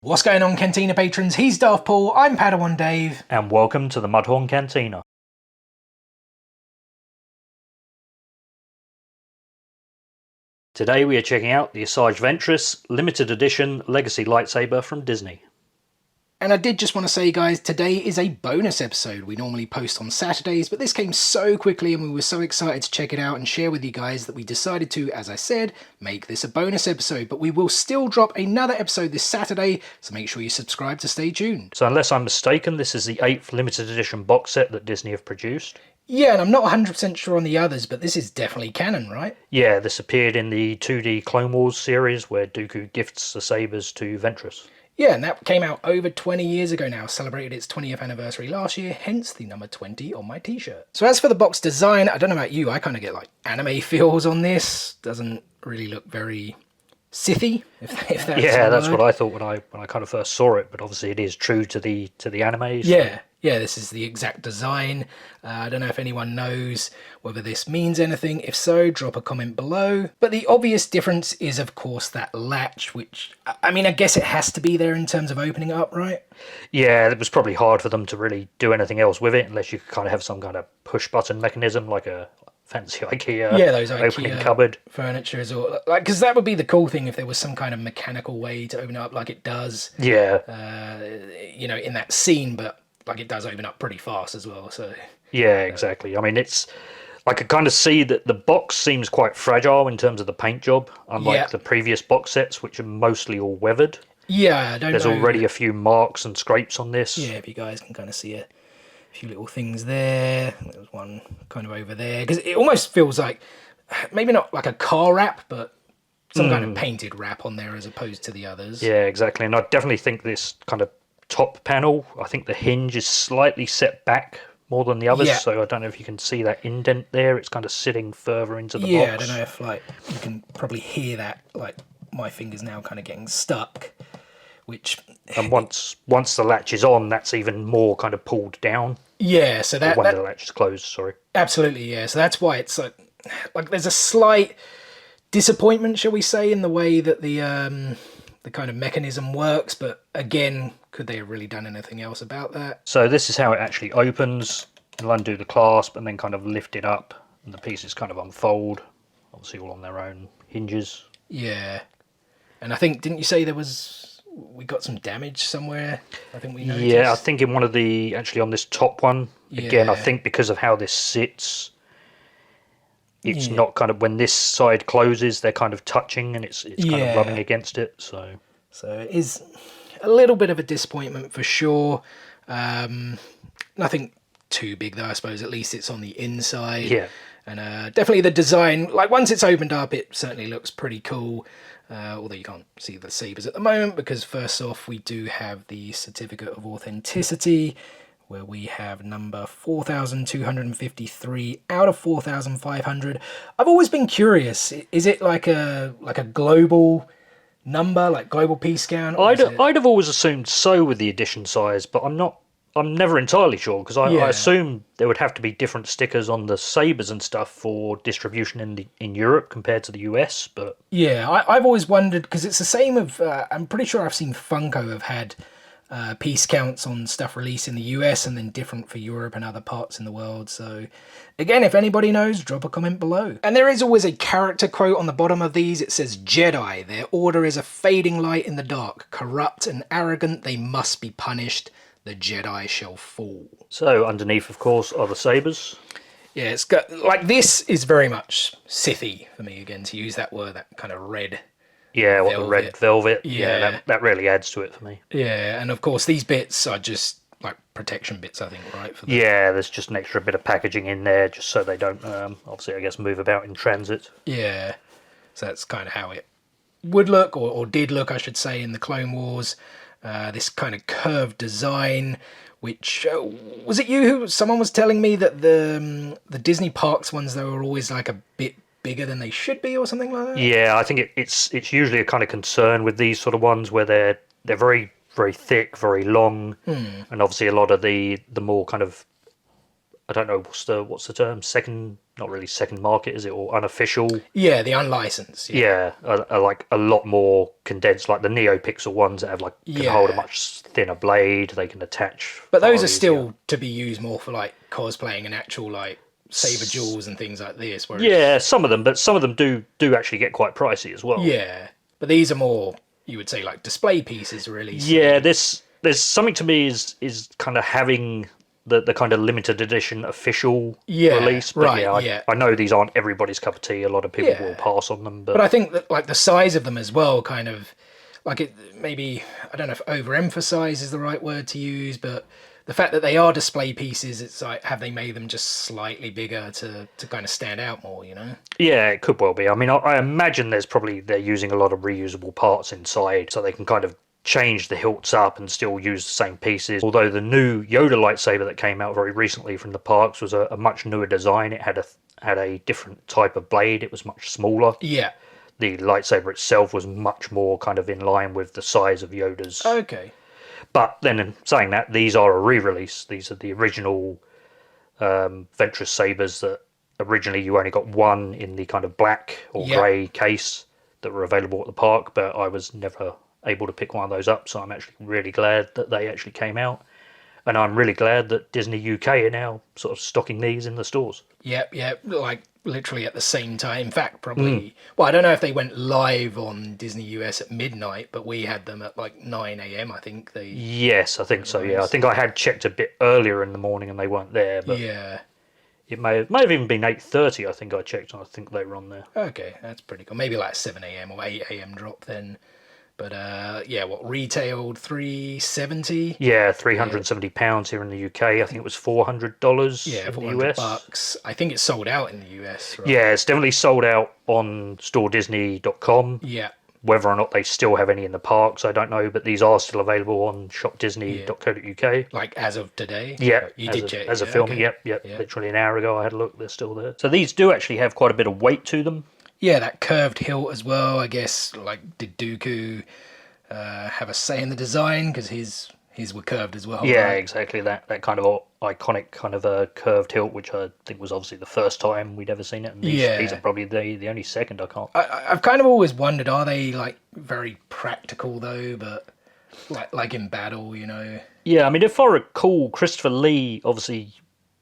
What's going on, Cantina patrons? He's Darth Paul, I'm Padawan Dave. And welcome to the Mudhorn Cantina. Today we are checking out the Asajj Ventress limited edition legacy lightsaber from Disney. And I did just want to say, guys, today is a bonus episode. We normally post on Saturdays, but this came so quickly and we were so excited to check it out and share with you guys that we decided to, as I said, make this a bonus episode. But we will still drop another episode this Saturday, so make sure you subscribe to stay tuned. So unless I'm mistaken, this is the 8th limited edition box set that Disney have produced. Yeah, and I'm not 100% sure on the others, but this is definitely canon, right? Yeah, this appeared in the 2D Clone Wars series where Dooku gifts the sabers to Ventress. Yeah, and that came out over 20 years ago now, celebrated its 20th anniversary last year, hence the number 20 on my t-shirt. So as for the box design, I don't know about you, I kind of get like anime feels on this. Doesn't really look very Sithy, if that's yeah, that's what I thought when I kind of first saw it, but obviously it is true to the anime. So. Yeah, this is the exact design. I don't know if anyone knows whether this means anything. If so, drop a comment below. But the obvious difference is, of course, that latch, which, I mean, I guess it has to be there in terms of opening up, right? Yeah, it was probably hard for them to really do anything else with it, unless you could kind of have some kind of push-button mechanism, like a fancy IKEA, those IKEA opening cupboard furniture, or like, because that would be the cool thing if there was some kind of mechanical way to open it up, like it does. Yeah. In that scene, but like it does open up pretty fast as well. So yeah, exactly. I mean, I could kind of see that the box seems quite fragile in terms of the paint job, unlike the previous box sets, which are mostly all weathered. Yeah, There's already a few marks and scrapes on this. Yeah, if you guys can kind of see a few little things there. There's one kind of over there, because it almost feels like maybe not like a car wrap, but some kind of painted wrap on there as opposed to the others. Yeah, exactly. And I definitely think this kind of top panel, I think the hinge is slightly set back more than the others, so I don't know if you can see that indent there. It's kind of sitting further into the box. Yeah, I don't know if like you can probably hear that, like my finger's now kind of getting stuck, which... And once the latch is on, that's even more kind of pulled down. Yeah, so that... When the latch is closed, sorry. Absolutely, yeah. So that's why it's like there's a slight disappointment, shall we say, in the way that the kind of mechanism works, but again, could they have really done anything else about that? So this is how it actually opens. You'll undo the clasp and then kind of lift it up, and the pieces kind of unfold, obviously all on their own hinges. Yeah, and I think, didn't you say we got some damage somewhere? I think we noticed. Yeah, I think in one of actually on this top one, again, I think because of how this sits, it's not kind of, when this side closes, they're kind of touching and it's kind of rubbing against it. So it is a little bit of a disappointment for sure. Nothing too big though, I suppose. At least it's on the inside. Yeah. And definitely the design, like once it's opened up, it certainly looks pretty cool. Although you can't see the sabers at the moment, because first off, we do have the certificate of authenticity, where we have number 4,253 out of 4,500. I've always been curious. Is it like a global number, like global piece count? I'd have always assumed so with the edition size, but I'm never entirely sure, because I assume there would have to be different stickers on the sabers and stuff for distribution in Europe compared to the US. But yeah, I've always wondered, because it's the same of I'm pretty sure I've seen Funko have had piece counts on stuff released in the US and then different for Europe and other parts in the world. So again, if anybody knows, drop a comment below. And there is always a character quote on the bottom of these. It says, "Jedi, their order is a fading light in the dark. Corrupt and arrogant, they must be punished. The Jedi shall fall." So underneath, of course, are the sabers. Yeah, it's got, like, this is very much Sithy for me, again, to use that word, that kind of red. Yeah, the red velvet. Yeah, that really adds to it for me. Yeah, and of course these bits are just like protection bits, I think, right? For yeah, there's just an extra bit of packaging in there, just so they don't, obviously, I guess, move about in transit. Yeah, so that's kind of how it would look, or did look, I should say, in the Clone Wars. This kind of curved design, which was it you someone was telling me that the Disney parks ones, they were always like a bit bigger than they should be, or something like that? Yeah, I think it's usually a kind of concern with these sort of ones where they're very, very thick, very long, and obviously a lot of the more kind of I don't know what's the term, not really second market, is it, or unofficial? Yeah, the unlicensed. Yeah, are like a lot more condensed, like the NeoPixel ones that have like can hold a much thinner blade. They can attach. But those are still to be used more for like cosplaying and actual like saber jewels and things like this. Whereas, yeah, some of them, but some of them do actually get quite pricey as well. Yeah, but these are more, you would say, like display pieces, really. So. Yeah, there's something to me is kind of having the kind of limited edition official release. But I know these aren't everybody's cup of tea. A lot of people will pass on them. But I think that like the size of them as well, kind of like it maybe, I don't know if overemphasize is the right word to use, but the fact that they are display pieces, it's like, have they made them just slightly bigger to kind of stand out more, you know? Yeah, it could well be. I mean, I imagine they're using a lot of reusable parts inside, so they can kind of change the hilts up and still use the same pieces. Although the new Yoda lightsaber that came out very recently from the parks was a much newer design. It had a different type of blade. It was much smaller. Yeah. The lightsaber itself was much more kind of in line with the size of Yoda's. Okay. But then in saying that, these are a re-release. These are the original Ventress sabers that originally you only got one in the kind of black or grey case that were available at the park, but I was never able to pick one of those up, so I'm actually really glad that they actually came out. And I'm really glad that Disney UK are now sort of stocking these in the stores. Yep, like literally at the same time. In fact, probably, well, I don't know if they went live on Disney US at midnight, but we had them at like 9 a.m, I think. Yes, I think so, yeah. I think I had checked a bit earlier in the morning and they weren't there, but it may have even been 8:30, I think I checked, and I think they were on there. Okay, that's pretty cool. Maybe like 7 a.m. or 8 a.m. drop then. But what retailed $370? Yeah, £370 here in the UK. I think it was $400. Yeah, in $400. the US. I think it's sold out in the US. Right? Yeah, it's definitely sold out on StoreDisney.com. Yeah. Whether or not they still have any in the parks, I don't know. But these are still available on shopdisney.co.uk. Like as of today. Yeah, you did check. As a film. Okay. Yep. Literally an hour ago, I had a look. They're still there. So these do actually have quite a bit of weight to them. Yeah, that curved hilt as well. I guess, like, did Dooku have a say in the design? Because his were curved as well. Yeah, right? exactly. That kind of iconic kind of a curved hilt, which I think was obviously the first time we'd ever seen it. And these are probably the only second I can't. I've kind of always wondered, are they, like, very practical, though, but, like in battle, you know? Yeah, I mean, if I recall, Christopher Lee obviously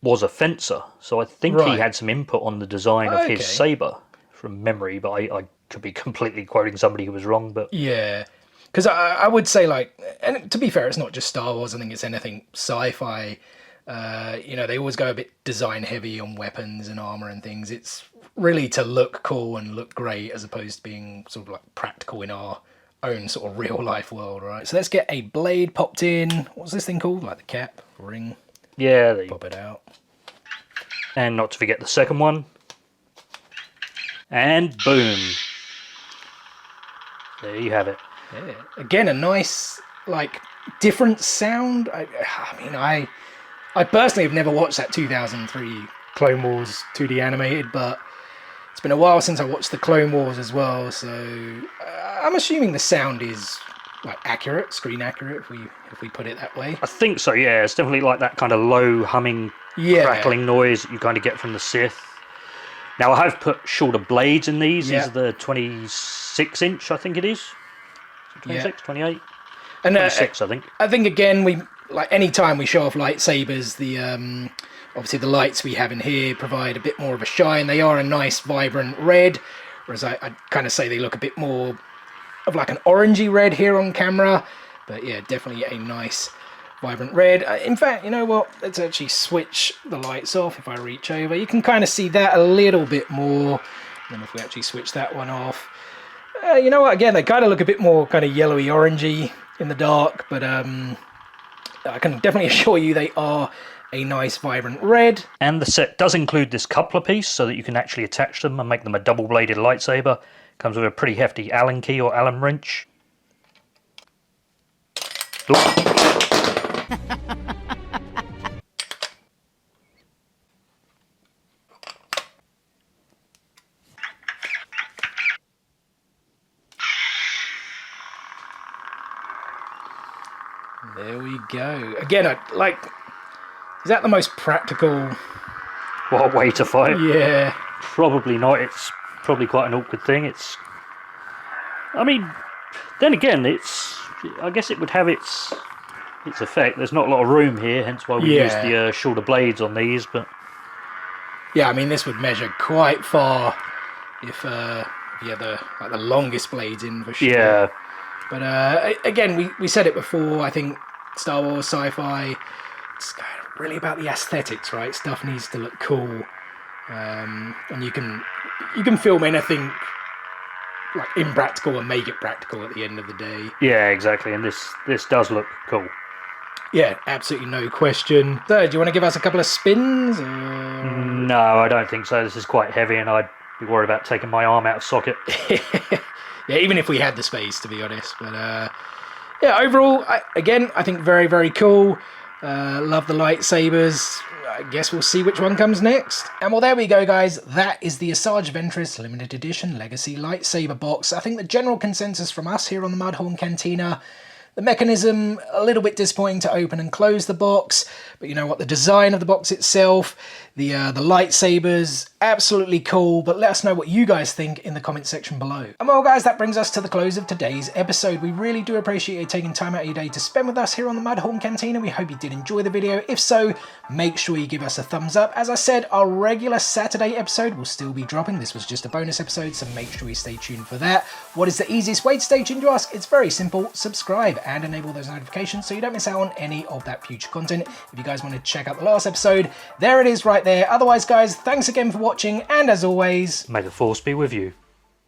was a fencer, so I think he had some input on the design of his saber from memory, but I could be completely quoting somebody who was wrong. But yeah, because I would say, like, and to be fair, it's not just Star Wars. I think it's anything sci-fi. They always go a bit design heavy on weapons and armor and things. It's really to look cool and look great, as opposed to being sort of like practical in our own sort of real life world, right? So let's get a blade popped in. What's this thing called? Like the cap, ring? Yeah, pop it out. And not to forget the second one. And boom. There you have it. Yeah. Again, a nice, like, different sound. I mean, I personally have never watched that 2003 Clone Wars 2D animated, but it's been a while since I watched the Clone Wars as well, so I'm assuming the sound is, like, accurate, screen accurate, if we put it that way. I think so, yeah. It's definitely like that kind of low humming, crackling noise that you kind of get from the Sith. Now, I have put shorter blades in these. These are the 26-inch, I think it is. 26, 28? And 26, I think. I think, again, any time we show off lightsabers, the obviously the lights we have in here provide a bit more of a shine. They are a nice, vibrant red, whereas I'd kind of say they look a bit more of like an orangey red here on camera. But yeah, definitely a nice, vibrant red. In fact, you know what? Let's actually switch the lights off. If I reach over, you can kind of see that a little bit more. And if we actually switch that one off, you know what? Again, they kind of look a bit more kind of yellowy, orangey in the dark. But I can definitely assure you they are a nice, vibrant red. And the set does include this coupler piece so that you can actually attach them and make them a double-bladed lightsaber. Comes with a pretty hefty Allen key or Allen wrench. There we go. Again, Is that the most practical? What a way to fight. Yeah. Probably not. It's probably quite an awkward thing. I mean, then again, I guess it would have its effect. There's not a lot of room here, hence why we use the shorter blades on these. But yeah, I mean, this would measure quite far if you had the longest blades in for sure. Yeah. But again, we said it before. I think Star Wars sci-fi, it's really about the aesthetics, right? Stuff needs to look cool, and you can film anything like impractical and make it practical at the end of the day. Yeah, exactly. And this does look cool. Yeah, absolutely no question. So, do you want to give us a couple of spins? Or... No, I don't think so. This is quite heavy, and I'd be worried about taking my arm out of socket. Yeah, even if we had the space, to be honest. But yeah, overall, I think very, very cool. Love the lightsabers. I guess we'll see which one comes next. And well, there we go, guys. That is the Asajj Ventress Limited Edition Legacy Lightsaber box. I think the general consensus from us here on the Mudhorn Cantina, the mechanism, a little bit disappointing to open and close the box, but you know what, the design of the box itself, the lightsabers, absolutely cool, but let us know what you guys think in the comment section below. And well guys, that brings us to the close of today's episode. We really do appreciate you taking time out of your day to spend with us here on the Mudhorn Cantina. We hope you did enjoy the video. If so, make sure you give us a thumbs up. As I said, our regular Saturday episode will still be dropping. This was just a bonus episode, so make sure you stay tuned for that. What is the easiest way to stay tuned, you ask? It's very simple. Subscribe and enable those notifications so you don't miss out on any of that future content. If you guys want to check out the last episode, there it is right there. Otherwise guys, thanks again for watching, and as always, may the Force be with you.